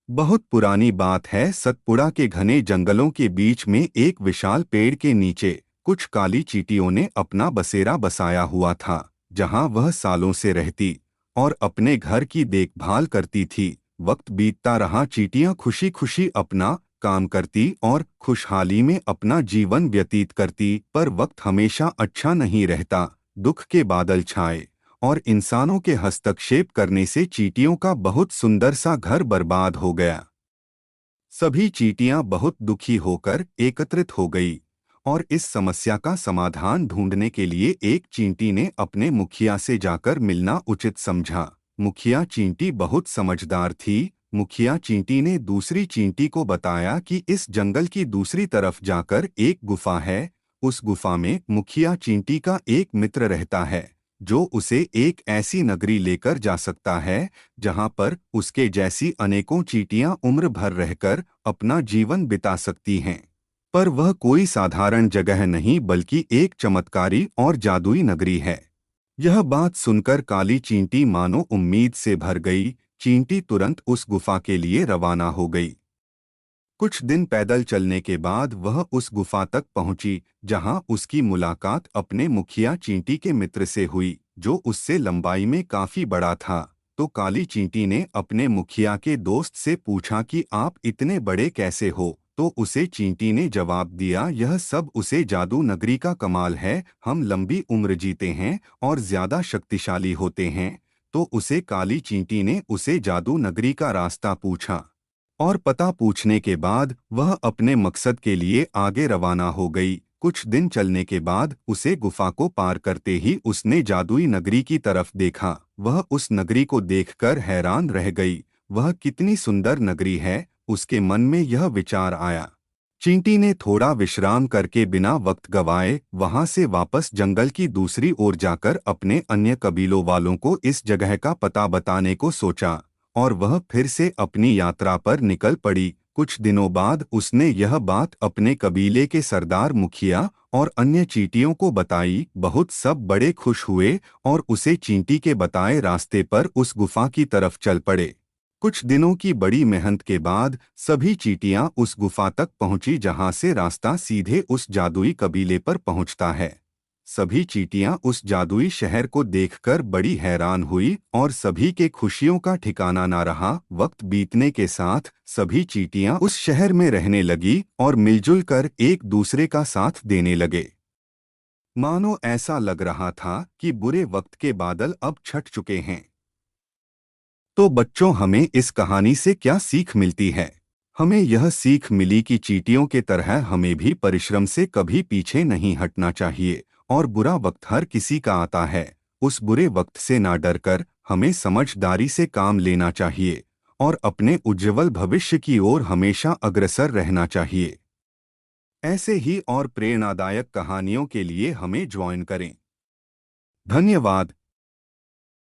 बहुत पुरानी बात है। सतपुड़ा के घने जंगलों के बीच में एक विशाल पेड़ के नीचे कुछ काली चींटियों ने अपना बसेरा बसाया हुआ था, जहां वह सालों से रहती और अपने घर की देखभाल करती थी। वक्त बीतता रहा, चींटियां खुशी खुशी अपना काम करती और खुशहाली में अपना जीवन व्यतीत करती। पर वक्त हमेशा अच्छा नहीं रहता। दुख के बादल छाए और इंसानों के हस्तक्षेप करने से चींटियों का बहुत सुंदर सा घर बर्बाद हो गया। सभी चींटियां बहुत दुखी होकर एकत्रित हो गई और इस समस्या का समाधान ढूंढने के लिए एक चींटी ने अपने मुखिया से जाकर मिलना उचित समझा। मुखिया चींटी बहुत समझदार थी। मुखिया चींटी ने दूसरी चींटी को बताया कि इस जंगल की दूसरी तरफ जाकर एक गुफा है। उस गुफा में मुखिया चींटी का एक मित्र रहता है, जो उसे एक ऐसी नगरी लेकर जा सकता है जहां पर उसके जैसी अनेकों चींटियां उम्र भर रहकर अपना जीवन बिता सकती हैं। पर वह कोई साधारण जगह नहीं, बल्कि एक चमत्कारी और जादुई नगरी है। यह बात सुनकर काली चींटी मानो उम्मीद से भर गई। चींटी तुरंत उस गुफा के लिए रवाना हो गई। कुछ दिन पैदल चलने के बाद वह उस गुफा तक पहुंची, जहां उसकी मुलाकात अपने मुखिया चींटी के मित्र से हुई, जो उससे लंबाई में काफी बड़ा था। तो काली चींटी ने अपने मुखिया के दोस्त से पूछा कि आप इतने बड़े कैसे हो? तो उसे चींटी ने जवाब दिया, यह सब उसे जादू नगरी का कमाल है। हम लंबी उम्र जीते हैं और ज्यादा शक्तिशाली होते हैं। तो उसे काली चींटी ने उसे जादू नगरी का रास्ता पूछा और पता पूछने के बाद वह अपने मकसद के लिए आगे रवाना हो गई। कुछ दिन चलने के बाद उसे गुफा को पार करते ही उसने जादुई नगरी की तरफ देखा। वह उस नगरी को देखकर हैरान रह गई। वह कितनी सुंदर नगरी है, उसके मन में यह विचार आया। चींटी ने थोड़ा विश्राम करके बिना वक्त गवाए वहां से वापस जंगल की दूसरी ओर जाकर अपने अन्य कबीलों वालों को इस जगह का पता बताने को सोचा और वह फिर से अपनी यात्रा पर निकल पड़ी। कुछ दिनों बाद उसने यह बात अपने कबीले के सरदार, मुखिया और अन्य चींटियों को बताई। बहुत सब बड़े खुश हुए और उसे चींटी के बताए रास्ते पर उस गुफा की तरफ चल पड़े। कुछ दिनों की बड़ी मेहनत के बाद सभी चींटियां उस गुफा तक पहुंची, जहां से रास्ता सीधे उस जादुई कबीले पर पहुंचता है। सभी चींटियां उस जादुई शहर को देखकर बड़ी हैरान हुई और सभी के खुशियों का ठिकाना ना रहा। वक्त बीतने के साथ सभी चींटियां उस शहर में रहने लगी और मिलजुल कर एक दूसरे का साथ देने लगे। मानो ऐसा लग रहा था कि बुरे वक्त के बादल अब छट चुके हैं। तो बच्चों, हमें इस कहानी से क्या सीख मिलती है? हमें यह सीख मिली कि चींटियों के तरह हमें भी परिश्रम से कभी पीछे नहीं हटना चाहिए और बुरा वक्त हर किसी का आता है। उस बुरे वक्त से ना डरकर हमें समझदारी से काम लेना चाहिए और अपने उज्ज्वल भविष्य की ओर हमेशा अग्रसर रहना चाहिए। ऐसे ही और प्रेरणादायक कहानियों के लिए हमें ज्वाइन करें। धन्यवाद।